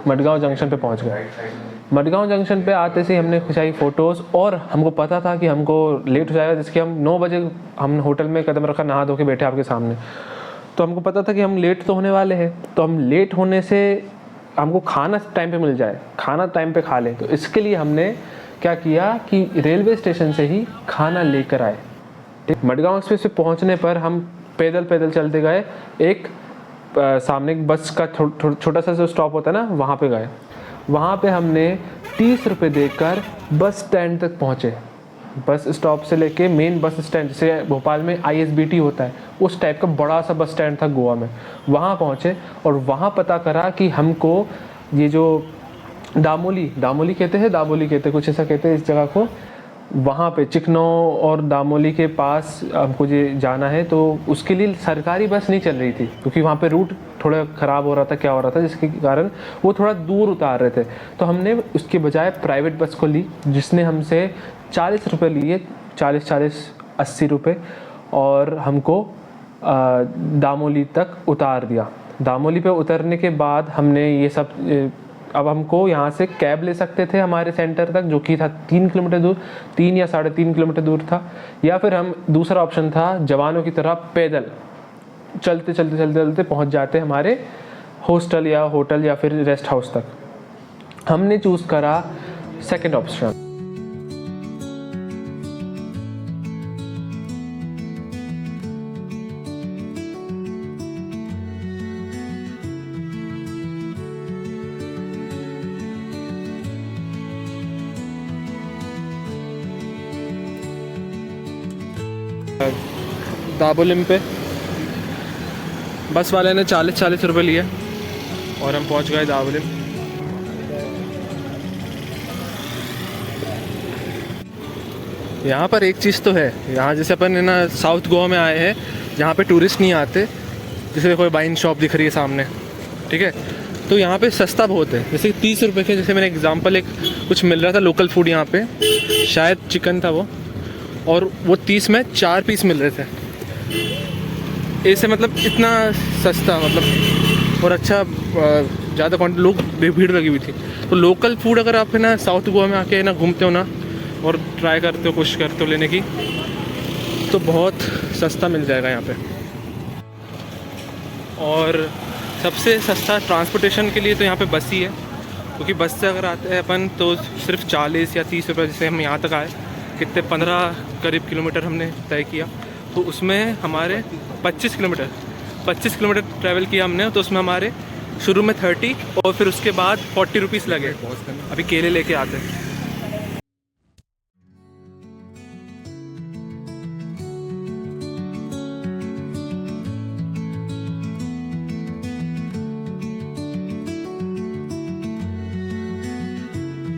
Madgaon junction पे पहुंच गए। मडगांव जंक्शन पे आते से हमने खिंचाई फ़ोटोज़ और हमको पता था कि हमको लेट हो जाएगा, जिसके हम 9 बजे हम होटल में कदम रखा, नहा धो के बैठे आपके सामने। तो हमको पता था कि हम लेट तो होने वाले हैं, तो हम लेट होने से हमको खाना टाइम पे मिल जाए, खाना टाइम पे खा लें। तो इसके लिए हमने क्या किया कि रेलवे स्टेशन से ही खाना लेकर आए। मडगांव एक्सप्रेस पे पहुंचने पर हम पैदल चलते गए, एक सामने एक बस का छोटा सा जो स्टॉप होता है ना, वहाँ पे गए। वहाँ पे हमने 30 रुपये देकर बस स्टैंड तक पहुँचे। बस स्टॉप से लेके मेन बस स्टैंड, जैसे भोपाल में ISBT होता है, उस टाइप का बड़ा सा बस स्टैंड था गोवा में। वहाँ पहुँचे और वहाँ पता करा कि हमको ये जो दामोली कहते कुछ ऐसा कहते हैं इस जगह को, वहाँ पे चिकनो और दामोली के पास हमको ये जाना है। तो उसके लिए सरकारी बस नहीं चल रही थी, क्योंकि वहाँ पे रूट थोड़ा ख़राब हो रहा था, क्या हो रहा था, जिसके कारण वो थोड़ा दूर उतार रहे थे। तो हमने उसके बजाय प्राइवेट बस को ली, जिसने हमसे 40 रुपये लिए, 40-80 रुपये, और हमको दामोली तक उतार दिया। दामोली पे उतरने के बाद हमने ये सब, अब हमको यहाँ से कैब ले सकते थे हमारे सेंटर तक, जो कि था 3 किलोमीटर दूर, 3 या 3.5 किलोमीटर दूर था, या फिर हम दूसरा ऑप्शन था जवानों की तरह पैदल चलते पहुँच जाते हमारे हॉस्टल या होटल या फिर रेस्ट हाउस तक। हमने चूज़ करा सेकंड ऑप्शन। दाबोलिम पे बस वाले ने 40 रुपये लिए और हम पहुंच गए दाबोलिम। यहाँ पर एक चीज़ तो है, यहाँ जैसे अपन है ना साउथ गोवा में आए हैं, जहाँ पे टूरिस्ट नहीं आते, जैसे कोई वाइन शॉप दिख रही है सामने, ठीक है, तो यहाँ पे सस्ता बहुत है। जैसे 30 रुपये के, जैसे मैंने एग्जांपल एक कुछ मिल रहा था लोकल फूड यहाँ पे, शायद चिकन था वो, और वो 30 में 4 पीस मिल रहे थे। ऐसे मतलब इतना सस्ता, मतलब और अच्छा, ज़्यादा क्वांटिटी, लोग भीड़ लगी हुई थी। तो लोकल फूड अगर आप है ना साउथ गोवा में आके ना घूमते हो ना और ट्राई करते हो, कोशिश करते हो लेने की, तो बहुत सस्ता मिल जाएगा यहाँ पे। और सबसे सस्ता ट्रांसपोर्टेशन के लिए तो यहाँ पे बस ही है, क्योंकि बस से अगर आते हैं अपन तो सिर्फ 40 या 30 रुपये, जैसे हम यहाँ तक आए, कितने 15 करीब किलोमीटर हमने तय किया, तो उसमें हमारे 25 किलोमीटर ट्रैवल किया हमने। तो उसमें हमारे शुरू में 30 और फिर उसके बाद 40 रुपीज़ लगे। अभी केले लेके आते हैं।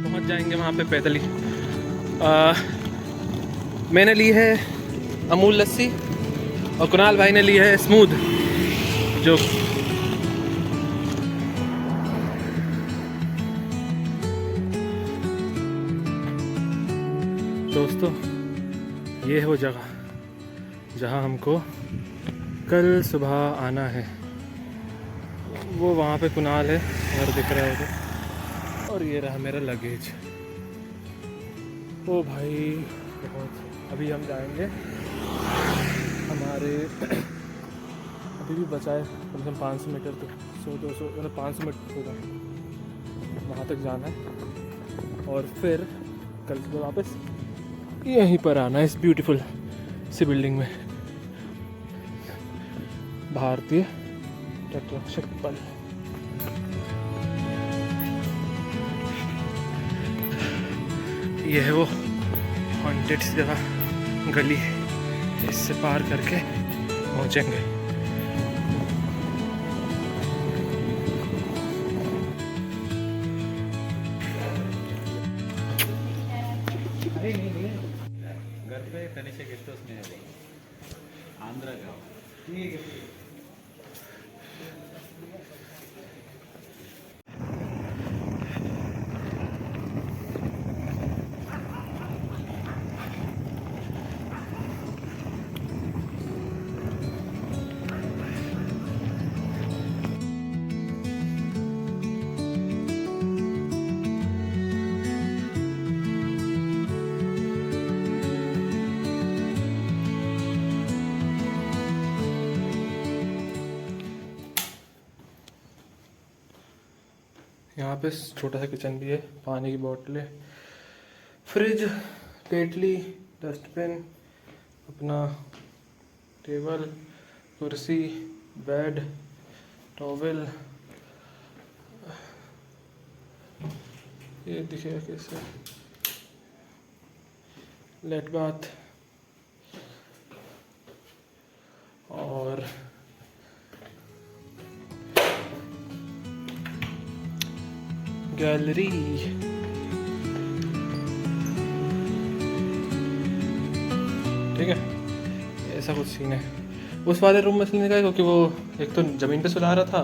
पहुंच जाएंगे वहाँ पे पैदल ही। मैंने ली है अमूल लस्सी और कुणाल भाई ने ली है स्मूद। जो दोस्तों, ये है वो जगह जहाँ हमको कल सुबह आना है। वो वहाँ पे कुणाल है और दिख रहा है, और ये रहा मेरा लगेज। ओ भाई बहुत, अभी हम जाएंगे हमारे अभी भी बचा है कम से कम 500 मीटर, तो 100-200 मतलब 500 मीटर होगा, वहाँ तक जाना है। और फिर कल सुबह वापस यहीं पर आना है, इस ब्यूटीफुल सी बिल्डिंग में, भारतीय तटरक्षक बल। ये है वो हॉन्टेड जगह, गली, इससे पार करके पहुँचेंगे। घर पे तनिषा गेस्ट हाउस में है, आंध्रा का। ठीक है। यहाँ पे छोटा सा किचन भी है, पानी की बोतलें, फ्रिज, केटली, डस्टबिन, अपना टेबल, कुर्सी, बेड, टॉवेल, ये दिखेगा कैसे, लेट बाथ और गैलरी। ठीक है, ऐसा कुछ सीन है। उस वाले रूम में इसलिए निकाला क्योंकि वो एक तो ज़मीन पे सुला रहा था,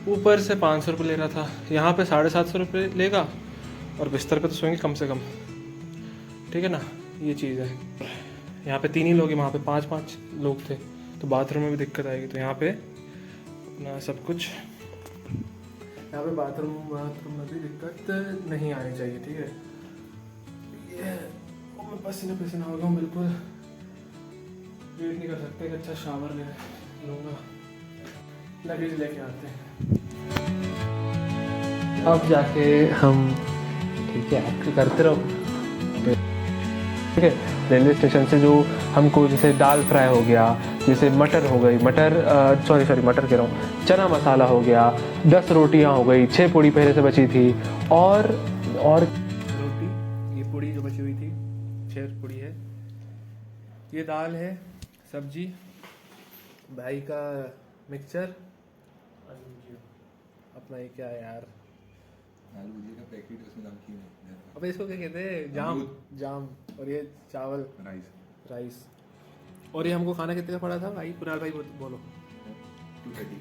ऊपर से 500 रुपये ले रहा था, यहाँ पे 750 रुपये लेगा और बिस्तर पे तो सोएंगे कम से कम। ठीक है ना, ये चीज़ है। यहाँ पे 3 ही लोग हैं, वहाँ पे 5-5 लोग थे, तो बाथरूम में भी दिक्कत आएगी। तो यहाँ पे अपना सब कुछ, यहाँ पे बाथरूम में भी दिक्कत नहीं आनी चाहिए। ठीक है, ये मैं पसीना पसीना हो गया हूँ बिल्कुल, वेट नहीं कर सकते कि अच्छा शावर ले लूँगा। लगेज लेके आते हैं अब जाके हम। ठीक है, आप करते रहो। ठीक है, रेलवे स्टेशन से जो हमको जैसे दाल फ्राई हो गया, जैसे मटर हो गई, मटर कह रहा हूँ, चना मसाला हो गया, 10 रोटियाँ हो गई, 6 पूड़ी पहले से बची थी और रोटी, ये पूड़ी जो बची हुई थी 6 पूड़ी है, ये दाल है, सब्जी, भाई का मिक्सचर, अपना ये क्या है यार, आलू भुजिया का पैकेट, उसमें नमकीन है। अबे इसको क्या कहते हैं, जाम। और ये चावल, राइस। और ये हमको खाना कितने का पड़ा था भाई, कुणाल भाई बोलो। 230।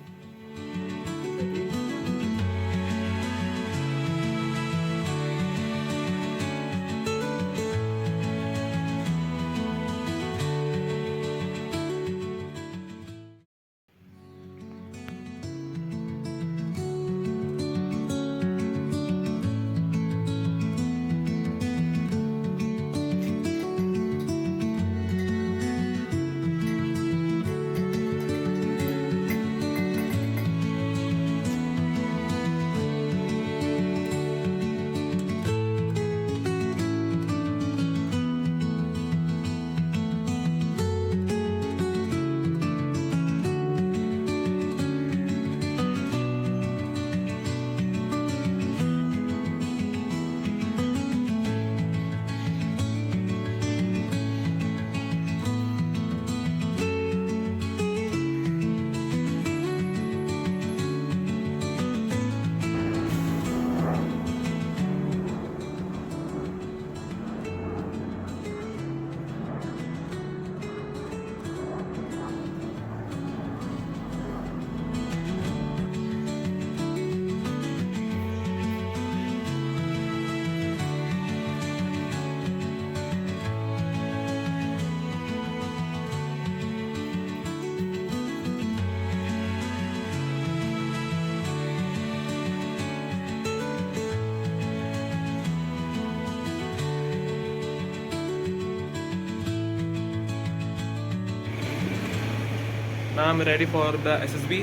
Now I'm ready for the SSB,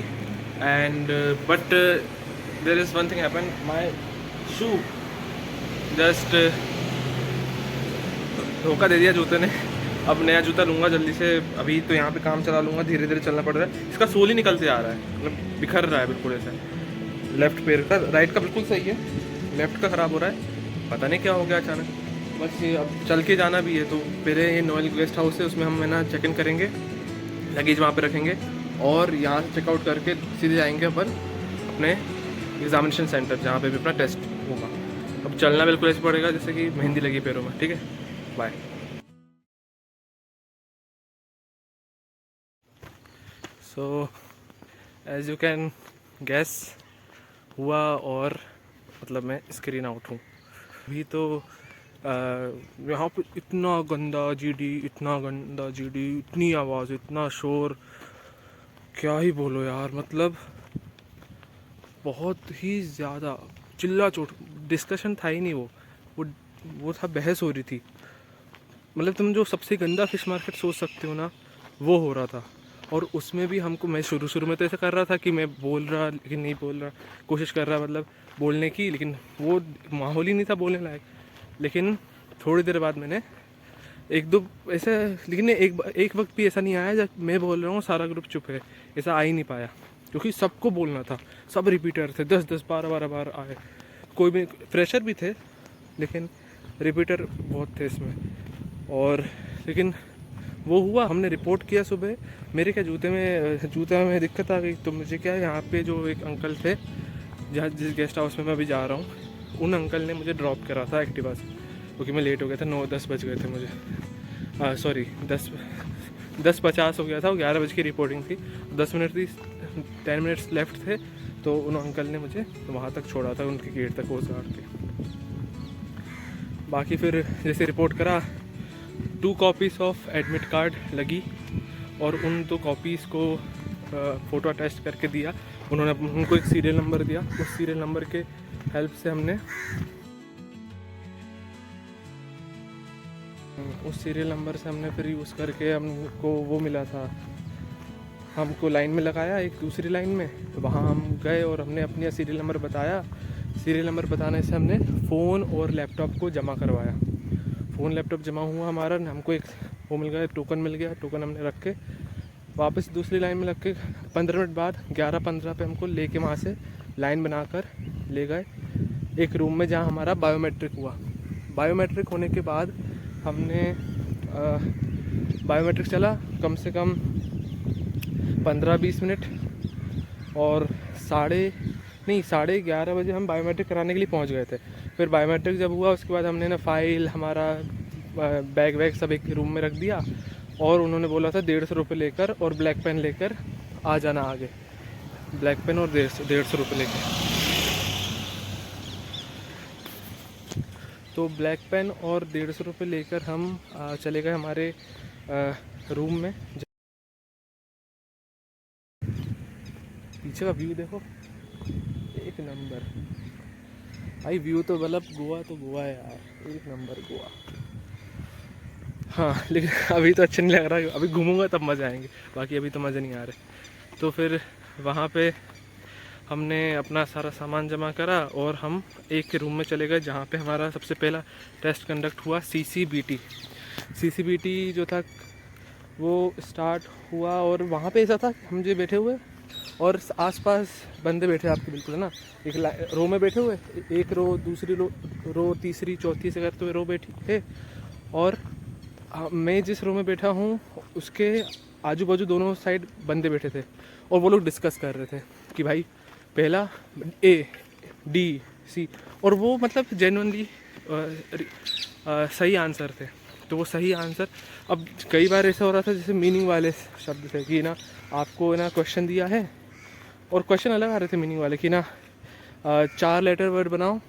and but there is one thing happened. My shoe just धोखा दे दिया जूते ने। अब नया जूता लूँगा जल्दी से। अभी तो यहाँ पे काम चला लूँगा, धीरे धीरे चलना पड़ रहा है। इसका सोल ही निकलते आ रहा है, मतलब बिखर रहा है बिल्कुल ऐसा। लेफ्ट पैर का, राइट का बिल्कुल सही है, लेफ्ट का ख़राब हो रहा है, पता नहीं क्या हो गया अचानक। बस ये अब चल के जाना भी है, तो पहले ये नॉयल गेस्ट हाउस है, उसमें हम है ना चेक इन करेंगे, लगेज वहाँ पे रखेंगे और यहाँ से चेकआउट करके सीधे जाएंगे अपन अपने एग्जामिनेशन सेंटर, जहाँ पे भी अपना टेस्ट होगा। अब चलना बिल्कुल ऐसे पड़ेगा जैसे कि मेहंदी लगी पैरों में। ठीक है, bye. So as you can guess हुआ, और मतलब मैं स्क्रीन आउट हूँ अभी। तो यहाँ पे इतना गंदा जीडी, इतनी आवाज़, इतना शोर, क्या ही बोलो यार। मतलब बहुत ही ज़्यादा चिल्ला चोट, डिस्कशन था ही नहीं, वो था, बहस हो रही थी। मतलब तुम जो सबसे गंदा फिश मार्केट सोच सकते हो ना, वो हो रहा था। और उसमें भी हमको, मैं शुरू में तो ऐसा कर रहा था कि मैं बोल रहा लेकिन नहीं बोल रहा, कोशिश कर रहा मतलब बोलने की, लेकिन वो माहौल ही नहीं था बोलने लायक। लेकिन थोड़ी देर बाद मैंने एक दो ऐसा, लेकिन एक वक्त भी ऐसा नहीं आया जब मैं बोल रहा हूँ सारा ग्रुप चुप है, ऐसा आ ही नहीं पाया, क्योंकि सबको बोलना था। सब रिपीटर थे, 10-10 12-12 बार आए। कोई भी फ्रेशर भी थे, लेकिन रिपीटर बहुत थे इसमें। और लेकिन वो हुआ, हमने रिपोर्ट किया सुबह। मेरे क्या जूते में दिक्कत आ गई, तो मुझे क्या यहाँ पे जो एक अंकल थे जहाँ जिस गेस्ट हाउस में मैं अभी जा रहा हूँ, उन अंकल ने मुझे ड्रॉप करा था एक्टिवा से, क्योंकि मैं लेट हो गया था। 9-10 बज गए थे मुझे, सॉरी 10:50 हो गया था। वो 11 बजे की रिपोर्टिंग थी, 10 मिनट्स लेफ्ट थे, तो उन अंकल ने मुझे वहाँ तक छोड़ा था, उनके गेट तक कोस्ट गार्ड के। बाकी फिर जैसे रिपोर्ट करा, 2 कॉपीज़ ऑफ एडमिट कार्ड लगी, और उन 2 कॉपीज़ को फ़ोटो अटैच करके दिया उन्होंने। उनको एक सीरियल नंबर दिया, उस सीरियल नंबर के हेल्प से हमने फिर यूज़ करके हमको वो मिला था, हमको लाइन में लगाया एक दूसरी लाइन में, वहाँ हम गए और हमने अपनी सीरियल नंबर बताया। सीरियल नंबर बताने से हमने फ़ोन और लैपटॉप को जमा करवाया। फ़ोन लैपटॉप जमा हुआ हमारा, हमको एक वो मिल गया, टोकन मिल गया। टोकन हमने रख के वापस दूसरी लाइन में लग के 15 मिनट बाद 11:15 पे हमको लेके वहाँ से लाइन बनाकर ले गए एक रूम में, जहाँ हमारा बायोमेट्रिक हुआ। बायोमेट्रिक होने के बाद हमने बायोमेट्रिक चला कम से कम 15-20 मिनट, और 11:30 बजे हम बायोमेट्रिक कराने के लिए पहुंच गए थे। फिर बायोमेट्रिक जब हुआ, उसके बाद हमने ना फाइल, हमारा बैग वैग सब एक रूम में रख दिया, और उन्होंने बोला था 150 रुपये लेकर और ब्लैक पेन लेकर आ जाना आगे। ब्लैक पेन और 150 रुपये लेकर, तो ब्लैक पेन और 150 रुपये लेकर हम चले गए हमारे रूम में। पीछे का व्यू देखो, एक नंबर भाई व्यू, तो मतलब गोवा है यार, एक नंबर गोवा। हाँ, लेकिन अभी तो अच्छा नहीं लग रहा, अभी घूमूंगा तब मज़े आएंगे, बाकी अभी तो मज़े नहीं आ रहे। तो फिर वहाँ पे हमने अपना सारा सामान जमा करा और हम एक रूम में चले गए, जहाँ पे हमारा सबसे पहला टेस्ट कंडक्ट हुआ, CCBT जो था वो स्टार्ट हुआ। और वहाँ पे ऐसा था हम जो बैठे हुए और आसपास बंदे बैठे आपके, बिल्कुल है ना, एक रो में बैठे हुए, एक रो, दूसरी रो, तीसरी, चौथी से करते हुए रो बैठी थे। और मैं जिस रो में बैठा हूँ उसके आजू बाजू दोनों साइड बंदे बैठे थे, और वो लोग डिस्कस कर रहे थे कि भाई पहला A-D-C, और वो मतलब जेन्युइनली सही आंसर थे। तो वो सही आंसर, अब कई बार ऐसा हो रहा था जैसे मीनिंग वाले शब्द थे कि ना आपको ना क्वेश्चन दिया है और क्वेश्चन अलग आ रहे थे मीनिंग वाले, कि ना 4 लेटर वर्ड बनाओ,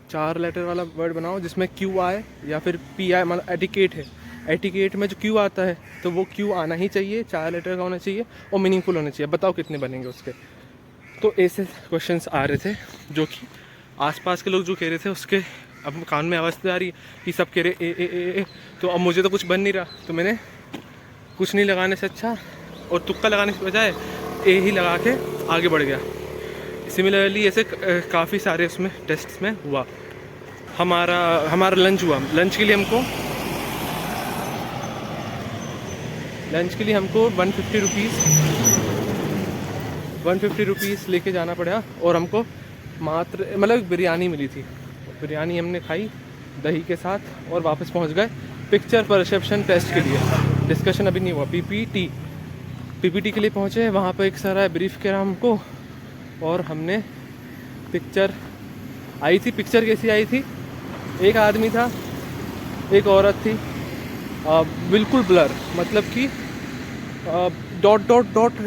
4 लेटर वाला वर्ड बनाओ जिसमें Q आए या फिर P आए। मतलब एटिकेट है, एटिकेट में जो Q आता है तो वो Q आना ही चाहिए, 4 लेटर का होना चाहिए और मीनिंगफुल होना चाहिए। बताओ कितने बनेंगे उसके। तो ऐसे क्वेश्चंस आ रहे थे, जो कि आसपास के लोग जो कह रहे थे उसके अब कान में आवाज़ तो आ रही है कि सब कह रहे ए। तो अब मुझे तो कुछ बन नहीं रहा, तो मैंने कुछ नहीं लगाने से अच्छा और तुक्का लगाने के बजाय ए ही लगा के आगे बढ़ गया। सिमिलरली ऐसे काफ़ी सारे उसमें टेस्ट्स में हुआ। हमारा लंच हुआ। लंच के लिए हमको 150 रुपीज़ लेके जाना पड़ा, और हमको मात्र मतलब बिरयानी मिली थी। बिरयानी हमने खाई दही के साथ और वापस पहुंच गए पिक्चर परसेप्शन टेस्ट के लिए। डिस्कशन अभी नहीं हुआ। पीपीटी के लिए पहुंचे, वहाँ पर एक सारा ब्रीफ किया हमको, और हमने पिक्चर आई थी। पिक्चर कैसी आई थी, एक आदमी था, एक औरत थी, बिल्कुल ब्लर, मतलब कि डॉट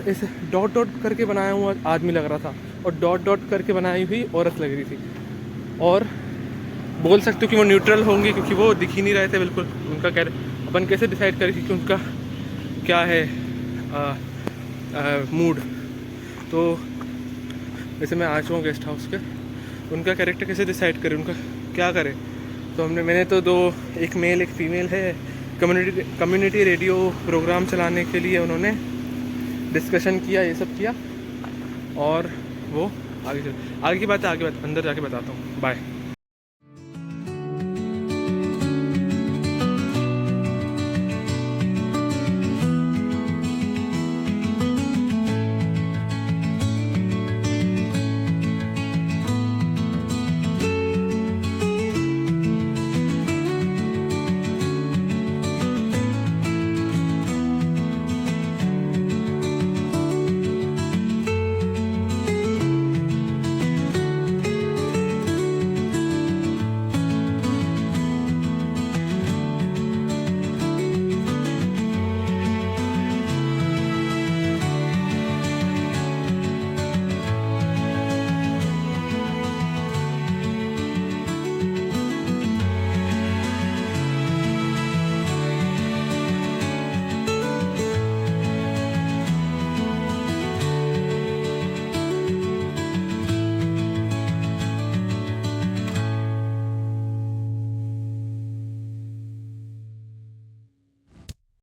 ऐसे डॉट करके बनाया हुआ आदमी लग रहा था, और डॉट करके बनाई हुई औरत लग रही थी। और बोल सकते हो कि वो न्यूट्रल होंगे, क्योंकि वो दिख ही नहीं रहे थे बिल्कुल। उनका अपन कैसे डिसाइड करें कि उनका क्या है मूड। तो वैसे मैं आ चुका हूँ गेस्ट हाउस के, उनका कैरेक्टर कैसे डिसाइड करें, उनका क्या करें। तो मैंने तो 2, एक मेल एक फीमेल है, कम्युनिटी रेडियो प्रोग्राम चलाने के लिए उन्होंने डिस्कशन किया, ये सब किया, और वो आगे की बात है, आगे बात अंदर जाके बताता हूँ। बाय।